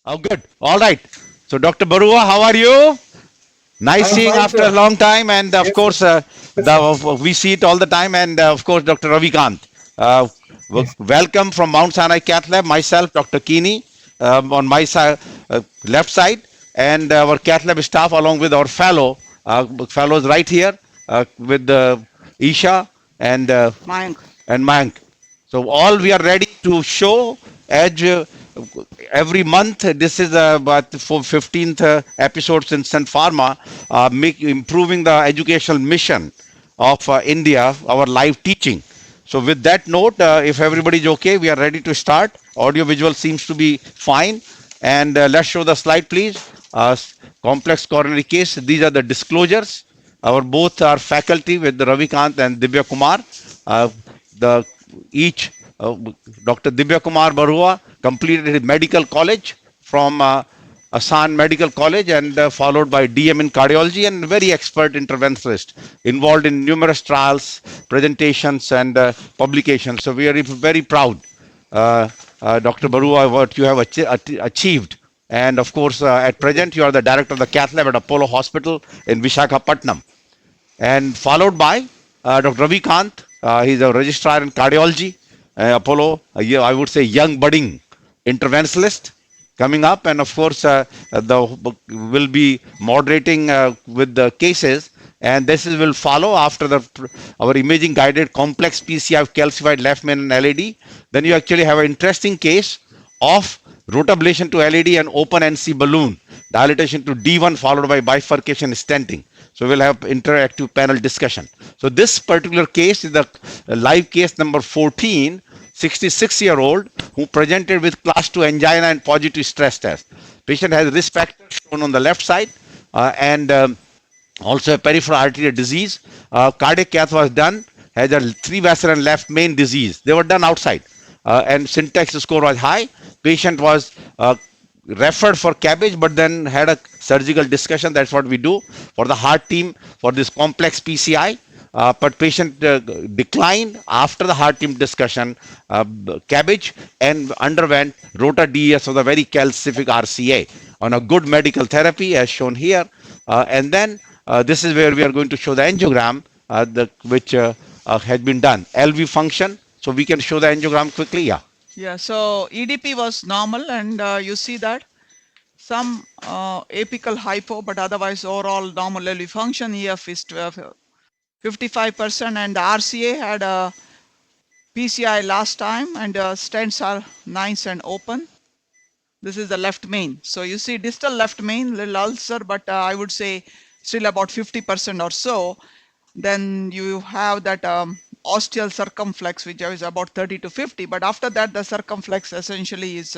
Oh, good. All right. So, Dr. Barua, how are you? Nice I'm seeing fine, after a sir. long time, and of Yes, sir. course, Yes, sir. we see it all the time. And of course, Dr. Ravikant. Uh, Yes. Welcome from Mount Sinai Cath Lab. Myself, Dr. Keeney, on my side, left side, and our Cath Lab staff, along with our fellows right here, with Isha and Mayank. Mayank. So all we are ready to show as every month. This is about for 15th episodes in Sun Pharma, make improving the educational mission of India, our live teaching. So with that note, if everybody is okay, we are ready to start. Audio visual seems to be fine, and let's show the slide, please. Complex coronary case. These are the disclosures. Our both are faculty with Ravikant and Divya Kumar. The each Dr. Divya Kumar Barua completed his medical college from Asan Medical College and followed by DM in cardiology and very expert interventionist involved in numerous trials, presentations and publications. So we are very proud, Dr. Barua, what you have achieved. And of course, at present, you are the director of the cath lab at Apollo Hospital in Vishakhapatnam, and followed by Dr. Ravi Kant. He's a registrar in cardiology, Apollo. I would say young budding interventionalist coming up, and of course the will be moderating with the cases. And this will follow after our imaging guided complex PCI of calcified left main and LAD. Then you actually have an interesting case of rotablation to LAD and open NC balloon dilatation to D1 followed by bifurcation stenting. So we'll have interactive panel discussion. So this particular case is the live case number 14, 66-year-old who presented with class 2 angina and positive stress test. Patient has risk factors shown on the left side, and also a peripheral arterial disease. Cardiac cath was done, has a 3 vessel and left main disease. They were done outside, and syntax score was high. Patient was referred for cabbage, but then had a surgical discussion. That's what we do for the heart team for this complex PCI. But patient declined after the heart team discussion, cabbage, and underwent rota DES of the very calcific RCA on a good medical therapy as shown here. And then this is where we are going to show the angiogram, which has been done. LV function. So we can show the angiogram quickly. Yeah. Yeah, so EDP was normal, and you see that some apical hypo, but otherwise overall normal LV function. EF is 55%, and the RCA had a PCI last time, and stents are nice and open. This is the left main. So you see distal left main, little ulcer, but I would say still about 50% or so. Then you have that ostial circumflex, which is about 30 to 50. But after that, the circumflex essentially is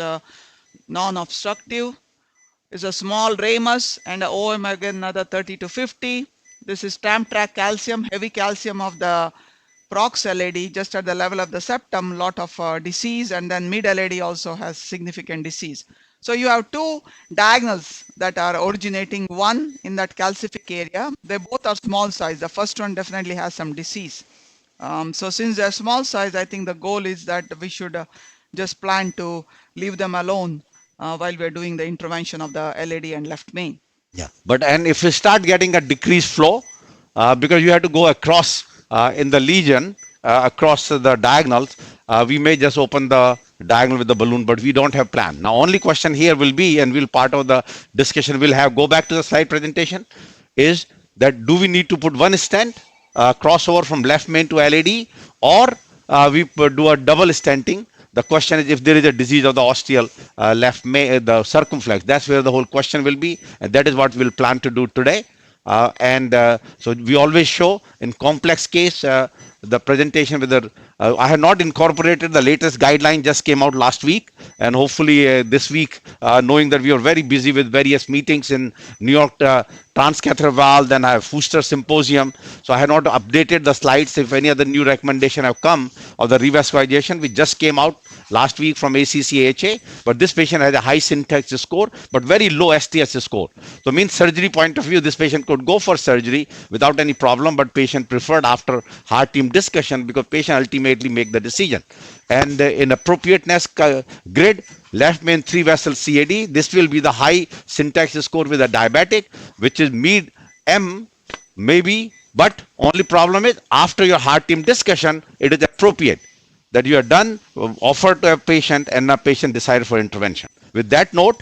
non-obstructive. Is a small ramus, and a OM again another 30 to 50. This is stamp track calcium, heavy calcium of the prox LAD just at the level of the septum, lot of disease, and then mid LAD also has significant disease. So you have two diagonals that are originating, one in that calcific area. They both are small size. The first one definitely has some disease. So since they're small size, I think the goal is that we should just plan to leave them alone while we're doing the intervention of the LAD and left main. Yeah. But and if you start getting a decreased flow, because you have to go across in the lesion, across the diagonals, we may just open the diagonal with the balloon, but we don't have plan. Now, only question here will be, and we'll part of the discussion we'll have, go back to the slide presentation, is that do we need to put one stent, crossover from left main to LAD, or we do a double stenting. The question is if there is a disease of the ostial left main, the circumflex. That's where the whole question will be, and that is what we'll plan to do today. So we always show in complex case the presentation with the I have not incorporated the latest guideline, just came out last week, and hopefully this week, knowing that we are very busy with various meetings in New York transcatheter valve, then I have Fuster symposium, so I have not updated the slides. If any other new recommendation have come of the revascularization which just came out last week from ACC/AHA, but this patient has a high syntax score but very low STS score. So means surgery point of view, this patient could go for surgery without any problem, but patient preferred after heart team discussion because patient ultimately make the decision. and in appropriateness grid, left main 3 vessel CAD. This will be the high syntax score with a diabetic, which is mid M, maybe, but only problem is after your heart team discussion, it is appropriate that you are done, offered to a patient, and a patient decided for intervention. With that note,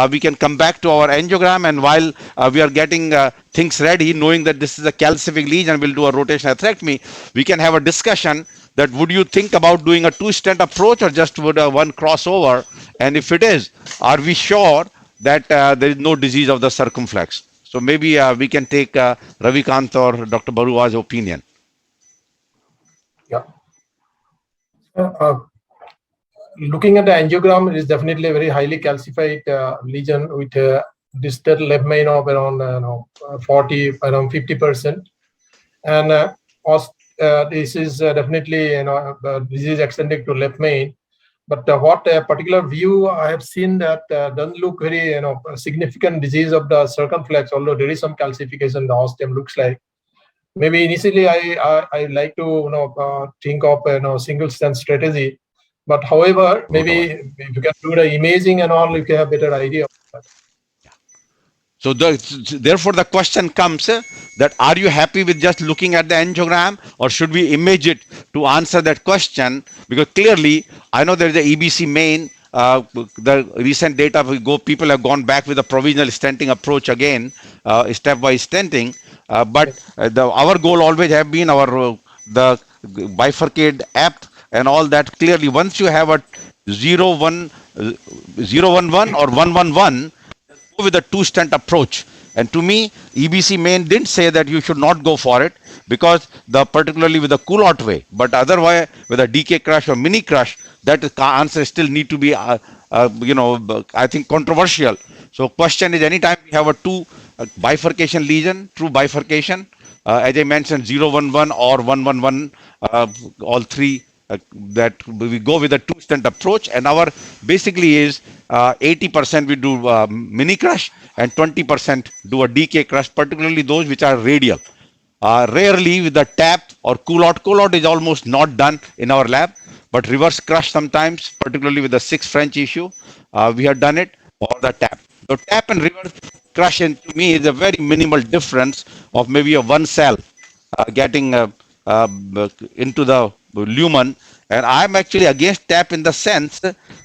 we can come back to our angiogram, and while we are getting things ready, knowing that this is a calcific lesion, we'll do a rotational atherectomy, we can have a discussion that would you think about doing a two-stent approach or just would one crossover? And if it is, are we sure that there is no disease of the circumflex? So maybe we can take Ravikant or Dr. Barua's opinion. Yeah. Looking at the angiogram, it is definitely a very highly calcified lesion with a distal left main of around 50%, and this is definitely disease extending to left main. But what a particular view I have seen that doesn't look very significant disease of the circumflex, although there is some calcification the ostium looks like. Maybe initially I like to think of single stent strategy, but however maybe if you can do the imaging and all, you can have better idea of that. So therefore the question comes that are you happy with just looking at the angiogram, or should we image it to answer that question? Because clearly I know there is a EBC main. The recent data people have gone back with a provisional stenting approach again, stepwise stenting. But our goal always have been the bifurcate apt and all that. Clearly, once you have a 0-1, 0-1-1 or 1-1-1, go with a two-stent approach. And to me, EBC main didn't say that you should not go for it, because particularly with the Coulott way, but otherwise with a DK crush or mini crush, that answer still need to be, I think controversial. So question is, anytime we have a two bifurcation lesion, true bifurcation, as I mentioned, 0-1-1 or 1-1-1, all three, that we go with a two-stent approach, and our basically is 80% we do mini crush and 20% do a DK crush, particularly those which are radial. Rarely with the tap or Coulott. Coulott is almost not done in our lab, but reverse crush sometimes, particularly with the 6 French issue, we have done it, or the tap. So tap and reverse crush, and to me is a very minimal difference of maybe a one cell getting into the lumen. And I'm actually against tap in the sense,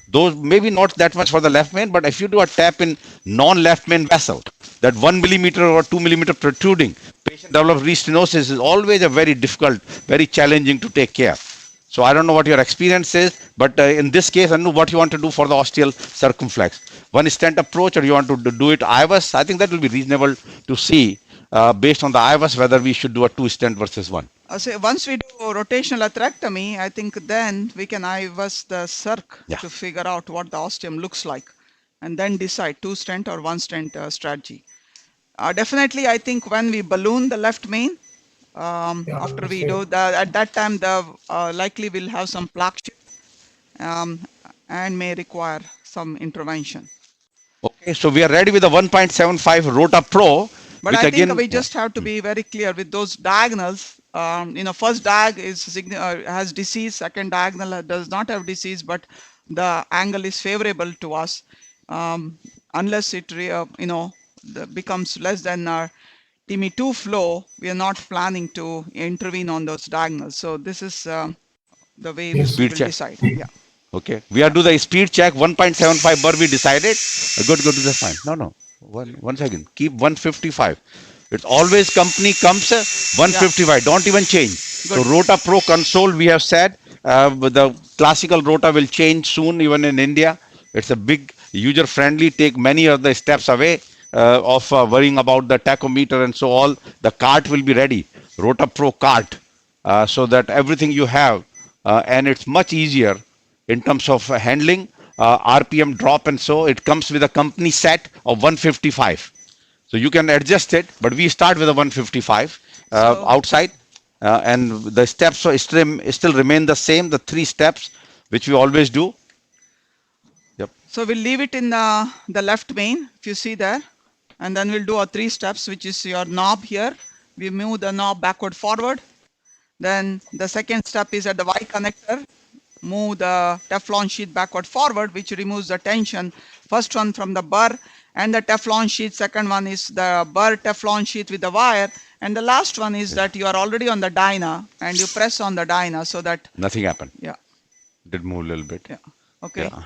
those maybe not that much for the left main, but if you do a tap in non-left main vessel, that 1 millimeter or 2 millimeter protruding, patient develops restenosis, is always a very difficult, very challenging to take care. So I don't know what your experience is, but in this case, I know what you want to do for the ostial circumflex. One stent approach, or you want to do it IVUS? I think that will be reasonable to see based on the IVUS whether we should do a 2 stent versus 1. So once we do rotational atherectomy, I think then we can IVUS the circ to figure out what the ostium looks like, and then decide 2 stent or 1 stent strategy. Definitely, I think when we balloon the left main, after we do that, at that time the likely will have some plaque shift and may require some intervention. Okay, so we are ready with the 1.75 Rota Pro. But I think we just have to be very clear with those diagonals. First diag has disease, second diagonal does not have disease, but the angle is favorable to us. Unless it becomes less than our TIMI2 flow, we are not planning to intervene on those diagonals. So this is the way we will decide. Yeah. Okay, we are do the speed check. 1.75 bar we decided. Good, that's fine. No. One second. Keep 155. It's always company comes 155. Yeah. Don't even change. Good. So Rota Pro console, we have said the classical Rota will change soon, even in India. It's a big user friendly. Take many of the steps away of worrying about the tachometer and so all. The cart will be ready. Rota Pro cart, so that everything you have, and it's much easier in terms of handling, RPM drop, and so it comes with a company set of 155. So you can adjust it, but we start with a 155 outside, and the steps still remain the same, the 3 steps which we always do. Yep. So we'll leave it in the left main, if you see there, and then we'll do our 3 steps, which is your knob here. We move the knob backward forward. Then the second step is at the Y connector. move the Teflon sheet backward forward, which removes the tension. First one from the burr and the Teflon sheet. Second one is the burr Teflon sheet with the wire. And the last one is that you are already on the dyna and you press on the dyna so that, Nothing happened. yeah, Did move a little bit. yeah, okay. Yeah.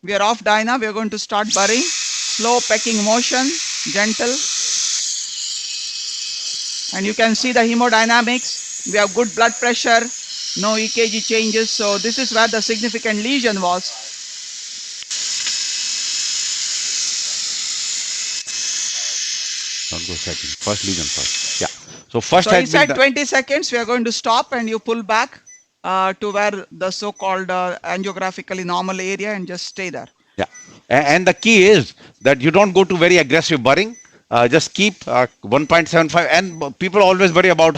We are off dyna. We are going to start burring. Slow pecking motion, gentle. And you can see the hemodynamics. We have good blood pressure, no EKG changes. So this is where the significant lesion was. Don't go second. First lesion first. Yeah. So first So he has been said the, 20 seconds. We are going to stop and you pull back to where the so-called angiographically normal area and just stay there. yeah. And the key is that you don't go to very aggressive burring. Just keep 1.75. And people always worry about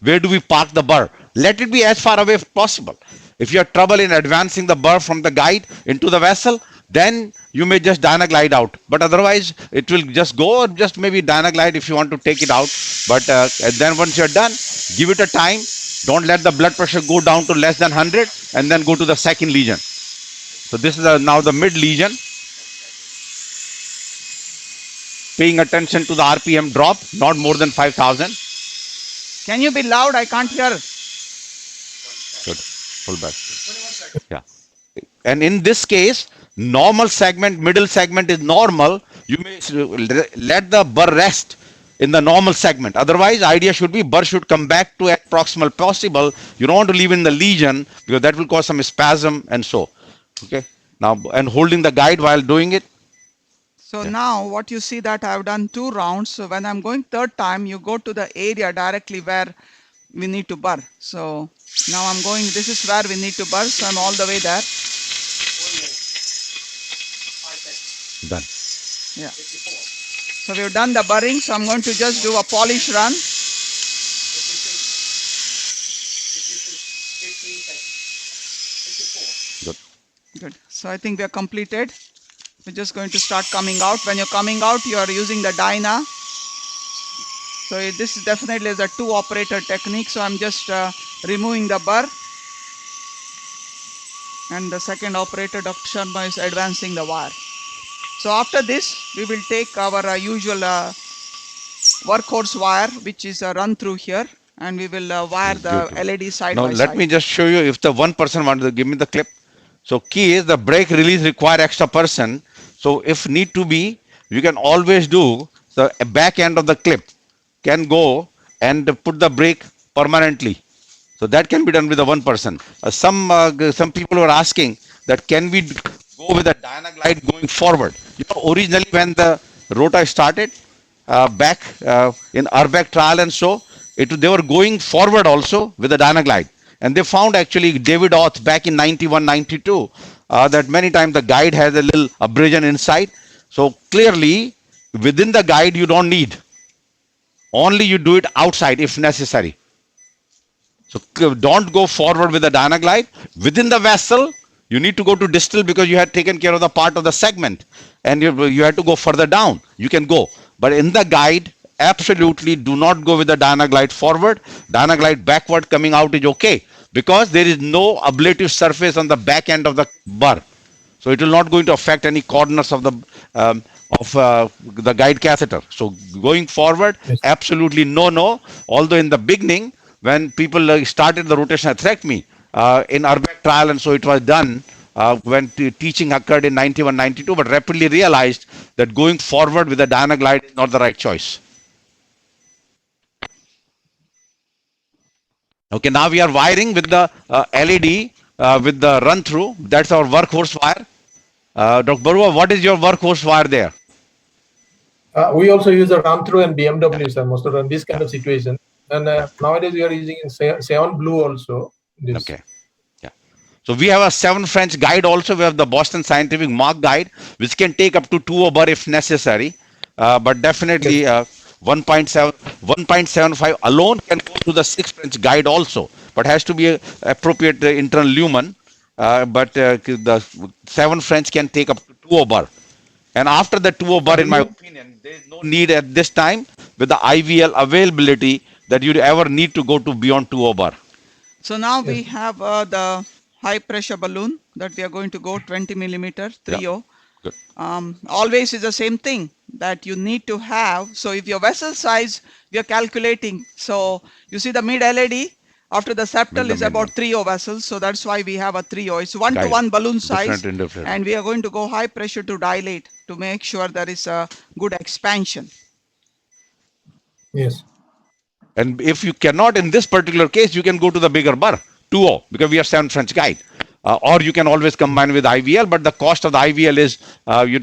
where do we park the burr? Let it be as far away as possible. If you have trouble in advancing the burr from the guide into the vessel, then you may just dynaglide out. But otherwise, it will just go, or just maybe dynaglide if you want to take it out. But and then once you're done, give it a time. Don't let the blood pressure go down to less than 100 and then go to the second lesion. So this is now the mid lesion. Paying attention to the RPM drop, not more than 5,000. Can you be loud? I can't hear. Good. Pull back. Yeah. And in this case, normal segment, middle segment is normal. You may let the burr rest in the normal segment. Otherwise, idea should be burr should come back to as proximal possible. You don't want to leave in the lesion because that will cause some spasm and so. Okay. Now, and holding the guide while doing it. So now what you see that I've done 2 rounds. So when I'm going third time, you go to the area directly where we need to burr. So now I'm going, this is where we need to burr. So I'm all the way there. Done. Yeah. So we've done the burring. So I'm going to just do a polish run. Good. Good. So I think we are completed. We're just going to start coming out. When you're coming out, you are using the dyna. So this is definitely is a 2 operator technique. So I'm just removing the burr. And the second operator, Dr. Sharma, is advancing the wire. So after this, we will take our usual workhorse wire, which is run through here. And we will wire the LED side Now by let side. me just show you if the one person wants to give me the clip. So key is the brake release require extra person. So if need to be, you can always do the back end of the clip can go and put the brake permanently. So that can be done with the one person. Some people were asking that can we go with a dynaglide going forward? You know, originally when the rota started back in Urbeck trial and so, they were going forward also with the dynaglide. And they found actually David Oth back in 91, 92 that many times the guide has a little abrasion inside. So clearly within the guide you don't need. Only you do it outside if necessary. So don't go forward with the dynaglide. Within the vessel, you need to go to distal because you had taken care of the part of the segment and you had to go further down. You can go. But in the guide, absolutely do not go with the dynaglide forward. Dynaglide backward coming out is okay because there is no ablative surface on the back end of the burr. So it will not going to affect any corners of the guide catheter. So going forward, Yes. absolutely no. Although in the beginning, when people started the rotational atherectomy in Urbeck trial, and so it was done when teaching occurred in 91, 92, but rapidly realized that going forward with the dynaglide is not the right choice. Okay, now we are wiring with the LED with the run through. That's our workhorse wire. Dr. Barua, what is your workhorse wire there? We also use a run through and BMW, sir, most of them, this kind of situation. And nowadays we are using Seon Blue also. This. Okay. Yeah. So we have a 7 French guide also. We have the Boston Scientific Mark guide, which can take up to 2 bar if necessary. But definitely 1.75 alone can go to the 6 French guide also, but has to be a appropriate internal lumen. But the 7 French can take up to 2 bar. And after the 2 bar, in my opinion, there is no need at this time with the IVL availability that you'd ever need to go to beyond 2 bar. So now we have the high pressure balloon that we are going to go 20 millimeter 3O. Good. Always is the same thing that you need to have. So if your vessel size, we are calculating. So you see the mid LED after the septal the is main about one. 3O vessels. So that's why we have a 3O. It's 1 to Guys, 1 balloon size. different in different. And we are going to go high pressure to dilate to make sure there is a good expansion. Yes. And if you cannot, in this particular case, you can go to the bigger bar, 2O, because we are 7 French guide. Or you can always combine with IVL, but the cost of the IVL is,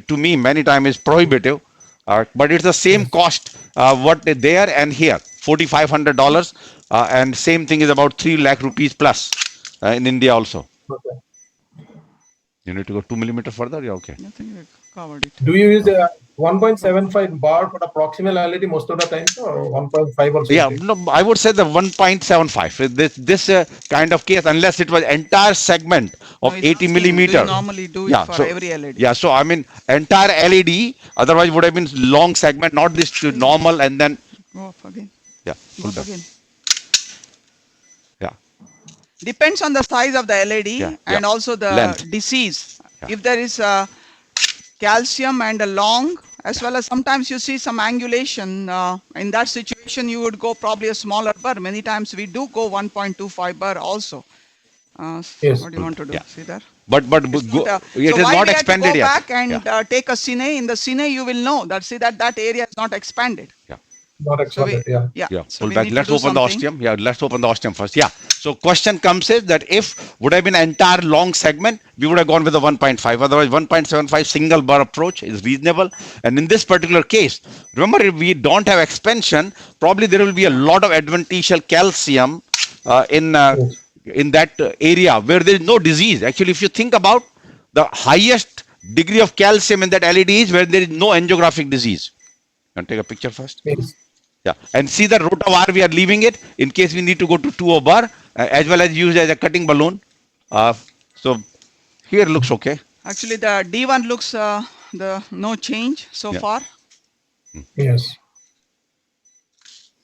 to me, many times is prohibitive. But it's the same cost, what there and here, $4,500. And same thing is about 3 lakh rupees plus in India also. Okay. You need to go 2 millimeter further? Yeah, okay. I think we covered it. Do you use a 1.75 bar for the proximal LED most of the time, or 1.5 also? Yeah, no, I would say the 1.75. This kind of case, unless it was entire segment of No, it's 80 asking, millimeter. do you normally do it Yeah, for so- every LED? Yeah, so I mean entire LED, otherwise would have been long segment, not this to normal and then Go up again. yeah, Go full up back. again. Yeah, Depends on the size of the LED Yeah, and yeah. also the Length. disease. Yeah. If there is a calcium and a long, as well as sometimes you see some angulation, in that situation you would go probably a smaller burr. Many times we do go 1.25 burr also. Yes. What do you want to do? Yeah. See there? but It's go, not, it so is why not we had to expanded go yet. back and Yeah, take a cine. In the cine you will know that see that area is not expanded. yeah. Not So we, expanded, yeah. yeah. Pull we back. need to Let's do open the something. ostium. Yeah, let's open the ostium first. Yeah. So question comes is that if would have been entire long segment, we would have gone with the 1.5. Otherwise, 1.75 single bar approach is reasonable. And in this particular case, remember if we don't have expansion, probably there will be a lot of adventitial calcium Yes. in that area where there is no disease. Actually, if you think about the highest degree of calcium in that LED is where there is no angiographic disease. Can take a picture first? Yes. Yeah, and see the rotavar, we are leaving it in case we need to go to 2O bar as well as use as a cutting balloon. So here looks okay. Actually, the D1 looks the no change so Yeah. far. Yes.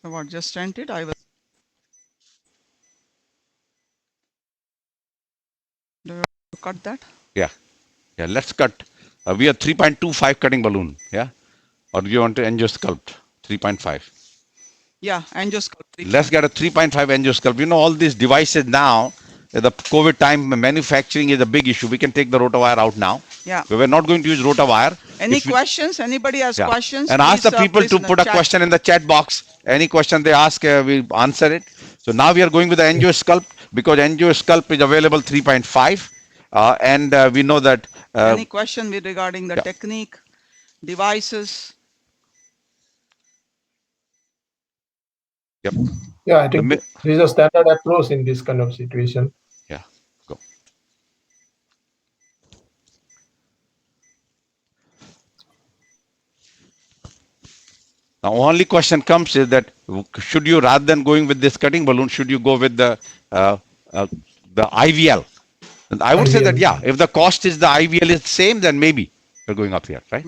So what just entered? I was. Do you want to cut that? Yeah, yeah. Let's cut. We are 3.25 cutting balloon. Yeah, or do you want to angiosculpt 3.5? Yeah, and just cut three. Let's get a 3.5 angiosculpt. You know all these devices now. The COVID time manufacturing is a big issue. We can take the rotawire out now. Yeah. We were not going to use rotawire. Any If we- questions? Anybody has Yeah. questions? And ask please, the people please to in the put a chat. question in the chat box. Any question they ask, we answer it. So now we are going with the angiosculpt because angiosculpt is available 3.5. And we know that Any question regarding the yeah. technique, devices? Yep. Yeah, I think mi- this is a standard approach in this kind of situation. Yeah, go. Now, only question comes is that should you, rather than going with this cutting balloon, should you go with the IVL? And I would say that, IVL. yeah, if the cost is the IVL is same, then maybe we're going up here, right?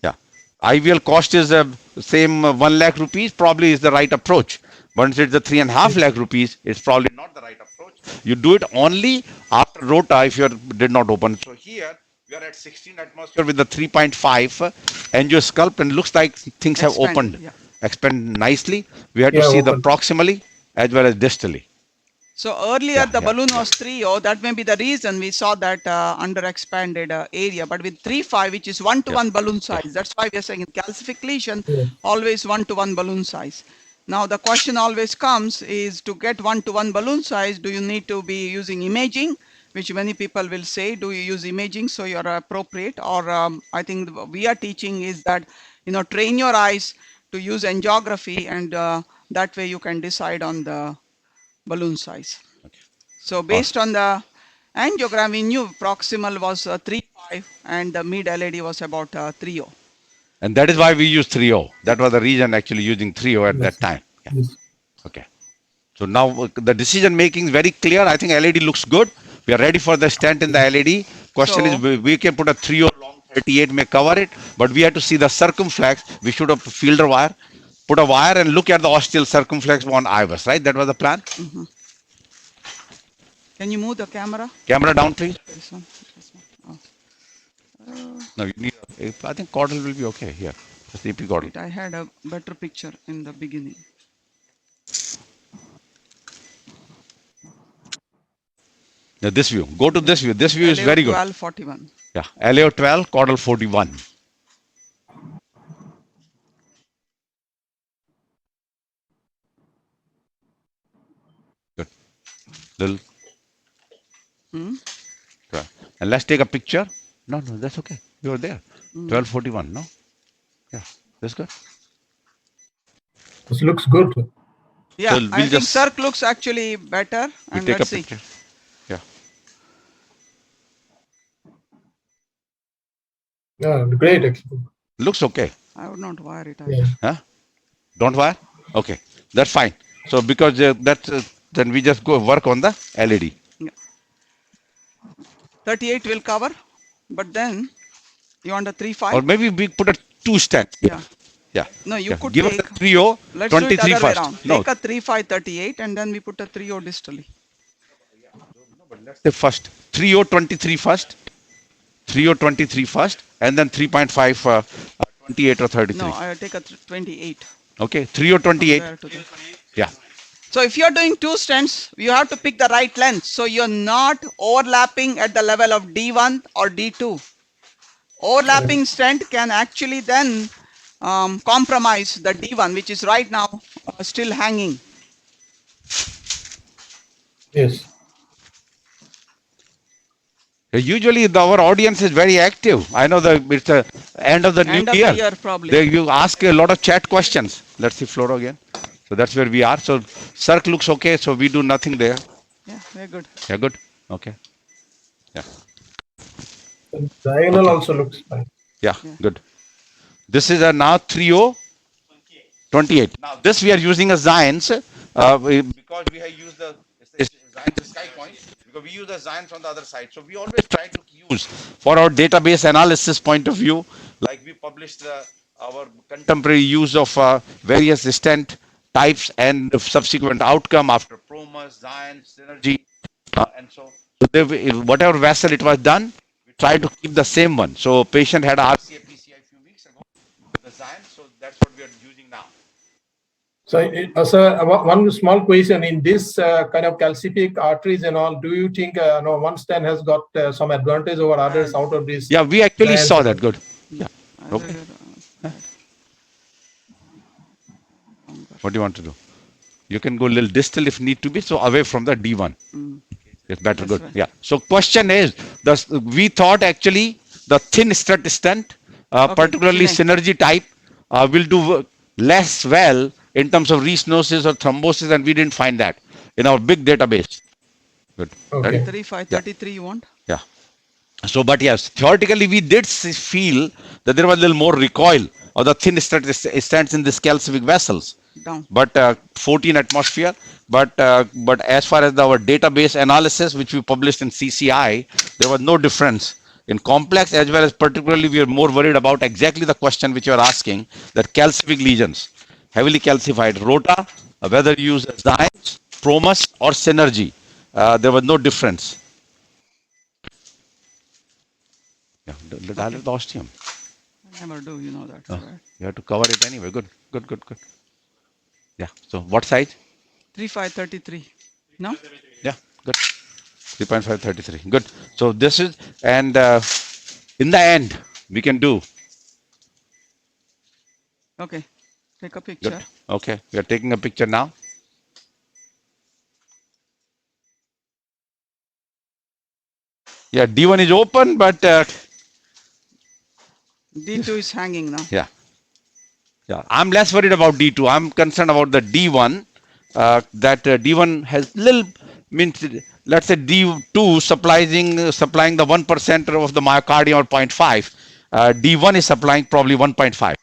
Yeah. IVL cost is same 1 lakh rupees, probably is the right approach. Once it's the 3.5 lakh rupees, it's probably not the right approach. You do it only after rota if you did not open. So here we are at 16 atmosphere with the 3.5 angiosculpt and looks like things have Expanded, opened, yeah. expand nicely. We had to Yeah, see the opened. proximally as well as distally. So earlier Yeah, the yeah, balloon was 3.0. That may be the reason we saw that under expanded area. But with 3.5, which is 1-to-1 balloon size, that's why we are saying in calcific lesion, Yeah. always 1-to-1 balloon size. Now the question always comes is to get 1-to-1 balloon size, do you need to be using imaging? Which many people will say, do you use imaging so you're appropriate? Or I think we are teaching is that, train your eyes to use angiography and that way you can decide on the balloon size. So based on the angiogram, we knew proximal was 3.5 and the mid LED was about 3.0. And that is why we use 3.0. That was the reason actually using 3.0 at Yes. that time. Yeah. Yes. Okay. So now the decision making is very clear. I think LED looks good. We are ready for the stent in the LED. Question So- is we can put a 3.0 long 38 may cover it, but we have to see the circumflex. We should have fielder wire, put a wire and look at the ostial circumflex on IVUS, right? That was the plan. Can you move the camera? Camera down, please. This one. This one. Oh, No, you need. I think Caudal will be okay here. Just EP Caudal. wait, I had a better picture in the beginning. Now this view. Go to this view. This view is LAO very good. 1241. Yeah. LAO 12, Caudal 41. Good. Little. Hmm? 12. And let's take a picture. No, that's okay. You're there. 1241. No. Yeah. That's good. This looks good. Yeah, So I we'll think just- Circ looks actually better. We And take a let's see. picture. Yeah. Yeah, great. Actually. Looks okay. I would not wire it. Yeah. Huh? Don't wire? Okay. That's fine. So because then we just go work on the LED. 38 will cover, but then you want a 3.5? Or maybe we put a 2 stand. Yeah. Yeah. No, you Yeah. could Give us take. the 3.0, Let's do it 23 other way first. around. No, Take a 3.5 38 and then we put a 3.0 distally. the first 3.0 23 first, 3.0 23 first, and then 3.5 28 or 33. No, I take a 28. Okay, 3.0 28. Compared to the- Yeah. So if you're doing two stents, you have to pick the right length. So you're not overlapping at the level of D1 or D2. Overlapping stent can actually then compromise the D1, which is right now still hanging. Yes. Usually our audience is very active. I know that it's the end of the End new of year. the year, probably. You ask a lot of chat questions. Let's see Floro again. So that's where we are. So Circ looks okay. So we do nothing there. Yeah, very good. Yeah, good. Okay. Yeah. The diagonal also looks fine. Yeah, good. This is a now 3.0 28. Now this we are using a Zions because we have used the Zions Sky Point because we use the Zions on the other side. So we always try to use for our database analysis point of view, like we published our contemporary use of various stent types and the subsequent outcome after Promus, Zions, Synergy, and so whatever vessel it was done, we tried to keep the same one. So patient had a RCA PCI a few weeks ago with the Zions, so that's what we are using now. So, sir, one small question in this kind of calcific arteries and all, do you think no, one stent has got some advantage over others out of this? Yeah, we actually Zions? saw that. Good. Yeah. Okay. What do you want to do? You can go a little distal if need to be, so away from the D1. It's better. That's Good. right. Yeah. So question is, we thought actually the thin strut stent, particularly thinning. synergy type, will do less well in terms of restenosis or thrombosis, and we didn't find that in our big database. Good. Okay. 35, 33 you want? Yeah. So, but yes, theoretically, we did feel that there was a little more recoil of the thin stents in these calcific vessels. Down. But 14 atmosphere. But as far as our database analysis, which we published in CCI, there was no difference in complex as well as particularly we are more worried about exactly the question which you are asking, that calcific lesions, heavily calcified rota, whether you use Zions, Promus or Synergy, there was no difference. Yeah, dilate the ostium. I never do, you know that. Oh, Right? you have to cover it anyway. Good. Yeah. So what size? 35, 33. No? Yeah, good. 3.5, 33. Good. So this is, and in the end, we can do. Okay. Take a picture. Good. Okay. We are taking a picture now. Yeah, D1 is open, but D2 is hanging now. yeah. Yeah, I'm less worried about D2. I'm concerned about the D1. That D1 has little means. Let's say D2 supplying the 1% of the myocardium or 0.5. D1 is supplying probably 1.5.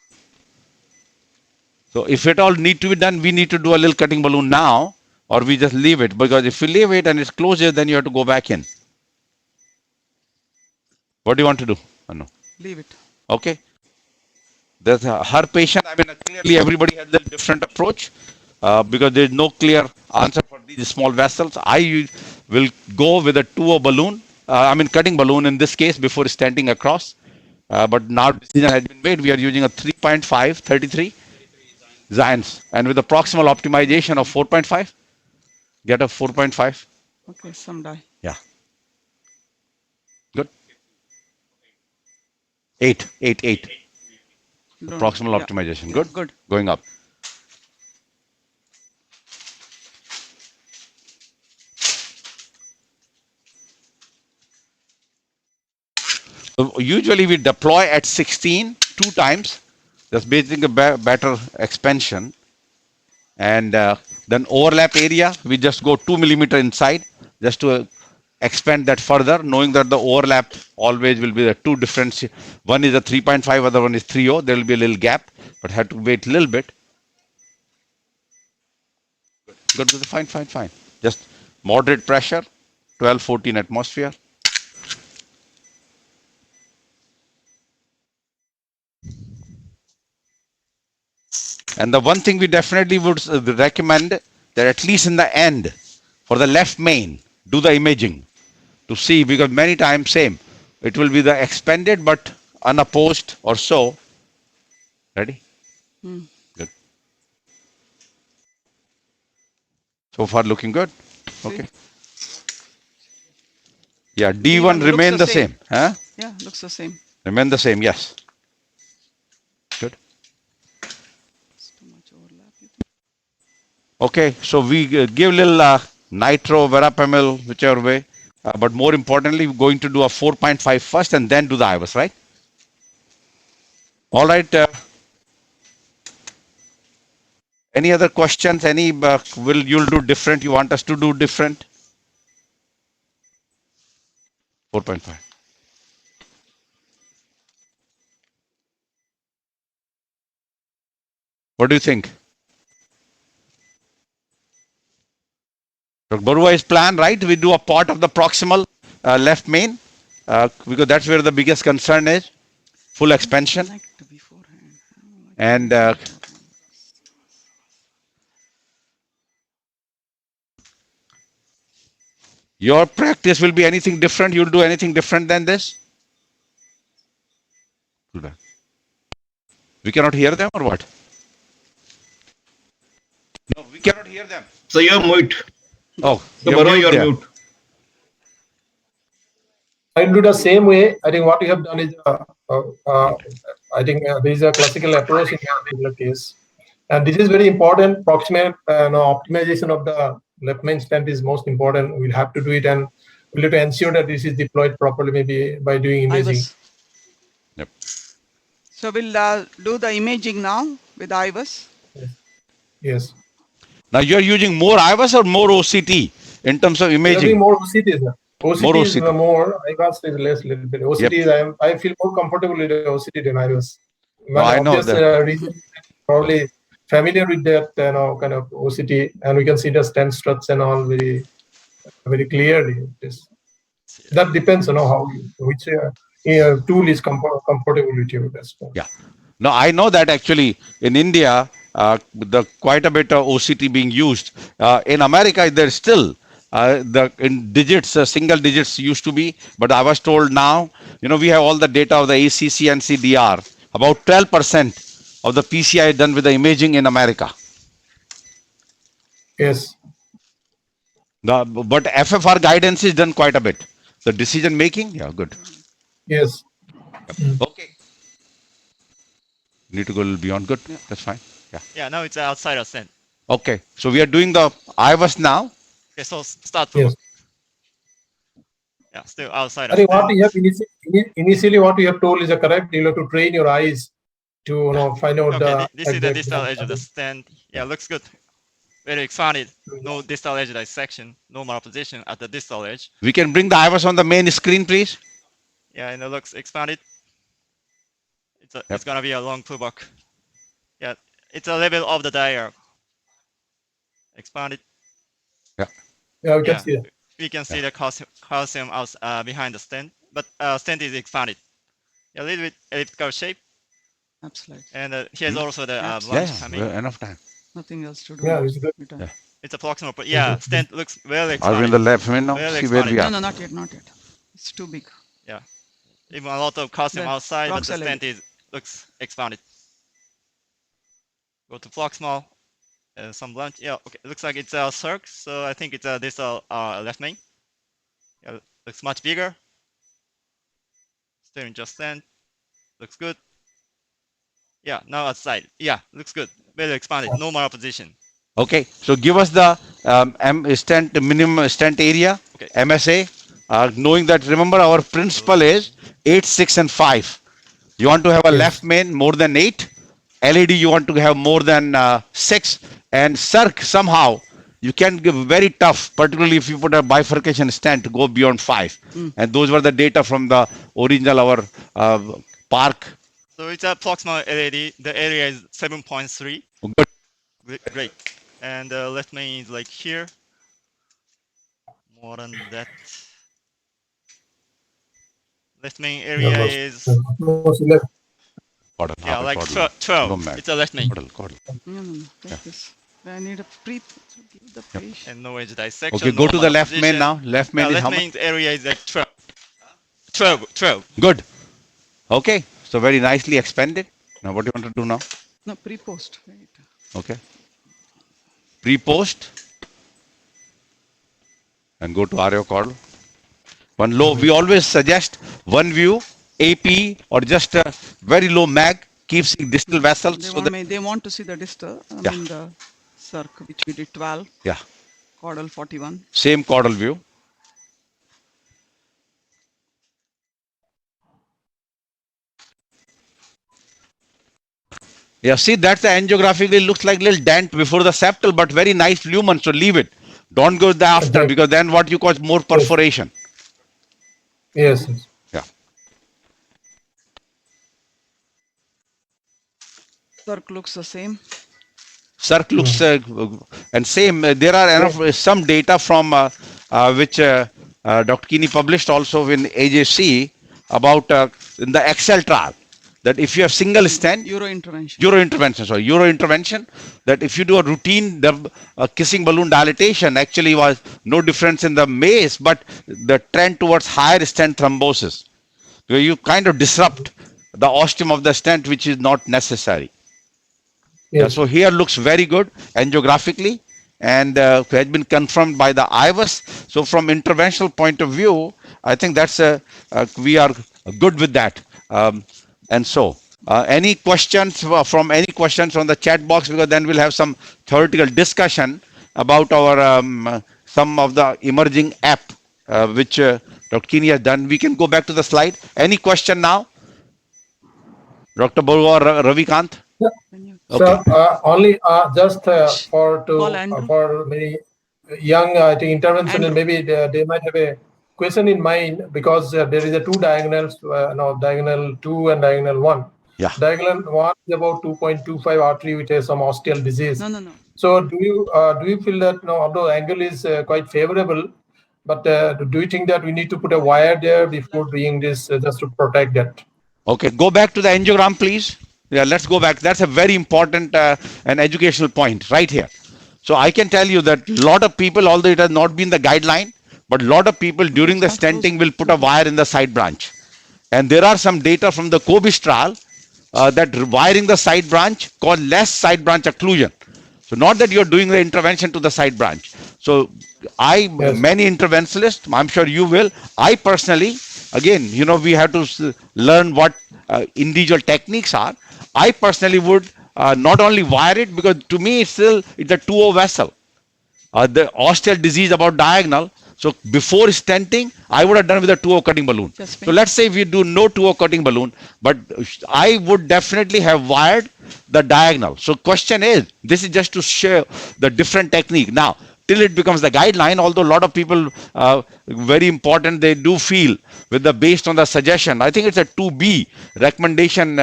So if it all need to be done, we need to do a little cutting balloon now, or we just leave it, because if we leave it and it's closure, then you have to go back in. What do you want to do? No. Leave it. Okay. There's her patient. I mean, clearly everybody has a different approach. because there is no clear answer for these small vessels. Will go with a 2O balloon, cutting balloon in this case before standing across. But now decision has been made. We are using a 3.5, 33 Zions, and with the proximal optimization of 4.5, get a 4.5. Okay, some die. Yeah. Good. 8. Don't- Proximal yeah, optimization. yeah, Good. good. Going up. So usually we deploy at 16 two times. That's basically a better expansion. And then overlap area, we just go 2 millimeter inside just to expand that further, knowing that the overlap always will be the two different. One is a 3.5, other one is 3.0. There will be a little gap, but have to wait a little bit. Good, fine. Just moderate pressure, 12, 14 atmosphere. And the one thing we definitely would recommend that at least in the end, for the left main, do the imaging to see, because many times same, it will be the expanded but unopposed or so. Ready? Hmm. Good. So far looking good. See? Okay. Yeah, D1 D1 looks remain the the same. same. Huh? Yeah, looks the same. Remain the same, yes. Good. It's too much overlap. You think? Okay, so we give little nitro, verapamil, whichever way. But more importantly, we're going to do a 4.5 first and then do the IVUS, right? All right. Any other questions? Any you'll do different? You want us to do different? 4.5. What do you think? Dr. Barua is plan, right? We do a part of the proximal left main because that's where the biggest concern is. Full expansion. Connect beforehand. And your practice will be anything different? You'll do anything different than this? We cannot hear them or what? No, we cannot hear them. So you're mute. Oh, So you're Baro, mute you're there. mute. I'll do the same way. I think what you have done is, I think there is a classical approach in this particular case. And this is very important. Proximal optimization of the left main stent is most important. We'll have to do it, and we'll have to ensure that this is deployed properly, maybe by doing imaging. IVUS. Yep. So we'll do the imaging now with IVUS. Yes. Now you're using more IVUS or more OCT in terms of There will be imaging? more OCT, sir. OCT More is OCT. more, IVUS is less little bit. OCT is, I feel more comfortable with the OCT than IVUS. No, I know Obvious that. reason, probably familiar with that kind of OCT, and we can see the stent struts and all very, very clearly. That depends on which tool is comfortable with you. That's all. Yeah. No, I know that actually in India, the quite a bit of OCT being used. In America, there's still the in digits, single digits used to be, but I was told now, we have all the data of the ACC and CDR. About 12% of the PCI done with the imaging in America. Yes. But FFR guidance is done quite a bit. The decision making, yeah, good. Yes. Okay. Need to go a little beyond. Good. Yeah. That's fine. Yeah. Yeah, now it's outside of stent. Okay. So we are doing the IVUS now. Okay, so start to Yes. look. Yeah, still outside I of think what stent. you have initially what you have told is correct. You have to train your eyes to find out Okay, the this is the exact distal edge of the stent. Yeah, looks good. Very expanded. No distal edge dissection. No malposition at the distal edge. We can bring the IVUS on the main screen, please. Yeah, and it looks expanded. It's gonna be a long pullback. Yeah, it's a level of the dial. Expanded. Yeah, we can Yeah, see that. we can see the calcium out behind the stent, but stent is expanded. A little bit elliptical shape, Absolutely. and here's also the Yeah, blanch coming. well, enough time. Nothing else to do. Yeah, now. it's good. We're done. Yeah. It's a proximal, but yeah, stent looks well Are we in expanded. the left main now? Well See where we expanded. No, are. no, not yet, not yet. It's too big. Even a lot of calcium The outside, but the proximal stent looks expanded. Go to proximal. Some blunt. Yeah, okay. It looks like it's a circ, so I think it's this left main. Yeah, looks much bigger. Steering just sent. Looks good. Yeah, now outside. Yeah, looks good. Very expanded. No more position. Okay, so give us the stent minimum stent area, Okay. MSA, knowing that remember our principle is 8, 6 and 5. You want to have a Yes. left main more than 8, LED you want to have more than 6, and circ somehow you can give very tough, particularly if you put a bifurcation stent to go beyond 5. And those were the data from the original our park. So it's a proximal LED. The area is 7.3. Good. Great. And left main is like here. More than that. Left main area Almost, is almost 11. Caudal, yeah, half a like caudal. 12. Go back. It's a left main. Caudal. No, no, no. Take this. I need a pre. Give the patient. And no edge dissection. Okay, go no to the left position. main now. Left main is left how much? main area is like 12. 12. Good. Okay, so very nicely expanded. Now what do you want to do now? No, pre-post. Wait. Okay. Pre-post and go to RO caudal. One low, we always suggest one view, AP or just a very low mag, keep seeing distal vessels. They So want, that, they want to see the distal. I Yeah. mean the circ, which we did 12, yeah, caudal 41. same caudal view. Yeah, see that's the angiographically looks like little dent before the septal, but very nice lumen. So leave it. Don't go the after Okay. because then what you cause more perforation. Yes. Yes. Yeah. Circ looks the same. Circ looks and same. There are enough some data from which Dr. Kini published also in AJC about in the Excel trial that if you have single stent, Euro intervention. Euro intervention, that if you do a routine kissing balloon dilatation, actually was no difference in the MACE, but the trend towards higher stent thrombosis, where you kind of disrupt the ostium of the stent, which is not necessary. Yeah, Yes. so here looks very good angiographically and has been confirmed by the IVUS. So from interventional point of view, I think that's we are good with that. And so any questions from the chat box, because then we'll have some theoretical discussion about our some of the emerging app which Dr. Kini has done. We can go back to the slide. Any question now? Dr. Barua or Ravikant? Can you- Okay. So only just Call Andrew. for many young I think interventional Andrew. maybe they might have a question in mind because there is a two diagonals diagonal 2 and diagonal 1. Yeah. Diagonal 1 is about 2.25 artery which has some osteal disease. No, no, no. So do you feel that although angle is quite favorable, but do you think that we need to put a wire there before doing this just to protect that? Okay, go back to the angiogram, please. Yeah, let's go back. That's a very important and educational point right here. So I can tell you that a lot of people, although it has not been the guideline, but a lot of people during the stenting will put a wire in the side branch. And there are some data from the COBIS trial that wiring the side branch cause less side branch occlusion. So not that you're doing the intervention to the side branch. So Yes. many interventionalists, I'm sure you will, I personally, again, we have to learn what individual techniques are. I personally would not only wire it, because to me it's a 2O vessel. The osteal disease about diagonal. So before stenting, I would have done with a 2O cutting balloon. Just So let's say we do no 2O cutting balloon, but I would definitely have wired the diagonal. So question is, this is just to show the different technique. Now, till it becomes the guideline, although a lot of people, very important, they do feel based on the suggestion. I think it's a 2B recommendation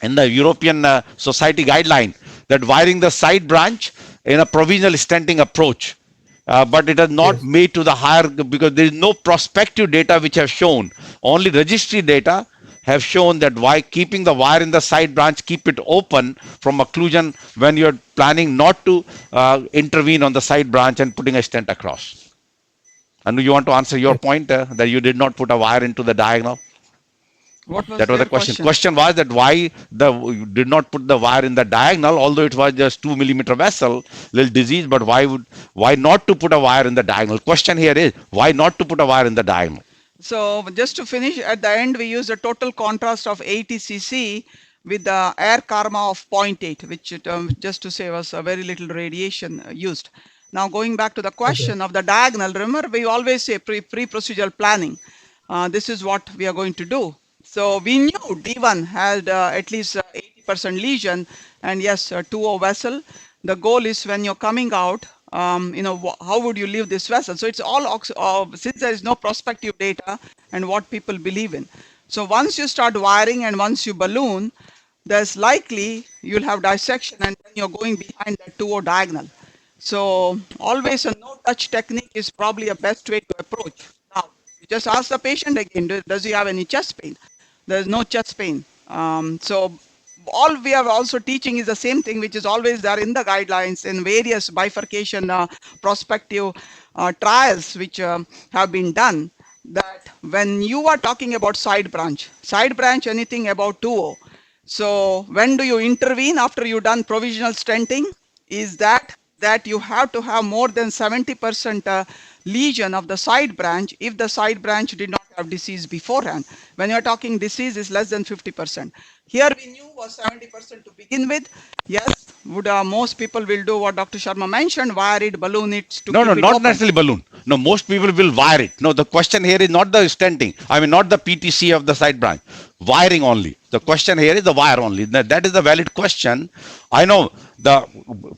in the European Society guideline that wiring the side branch in a provisional stenting approach. But it is not made to the higher, because there is no prospective data which have shown, only registry data have shown that why keeping the wire in the side branch, keep it open from occlusion when you're planning not to intervene on the side branch and putting a stent across. Anu, you want to answer your point that you did not put a wire into the diagonal? What was That was their the question. Question was that why you did not put the wire in the diagonal, although it was just 2 millimeter vessel, little disease, but why not to put a wire in the diagonal? Question here is why not to put a wire in the diagonal? So just to finish, at the end, we use a total contrast of 80 cc with the air karma of 0.8, which just to save us a very little radiation used. Now going back to the question of the diagonal, remember we always say pre-procedural planning. This is what we are going to do. So we knew D1 had at least 80% lesion, and yes, 2O vessel. The goal is when you're coming out, how would you leave this vessel? So it's all since there is no prospective data and what people believe in. So once you start wiring and once you balloon, there's likely you'll have dissection and then you're going behind that 2O diagonal. So always a no-touch technique is probably a best way to approach. Now, you just ask the patient again, does he have any chest pain? There's no chest pain. So all we are also teaching is the same thing, which is always there in the guidelines in various bifurcation prospective trials which have been done, that when you are talking about side branch anything about 2O. So when do you intervene after you've done provisional stenting? Is that you have to have more than 70% lesion of the side branch if the side branch did not have disease beforehand. When you're talking disease is less than 50%. Here we knew was 70% to begin with. Yes, would most people will do what Dr. Sharma mentioned, wire it, balloon it to No, keep it not open. necessarily balloon. No, most people will wire it. No, the question here is not the stenting. I mean, not the PTC of the side branch. Wiring only. The question here is the wire only. That is the valid question. I know the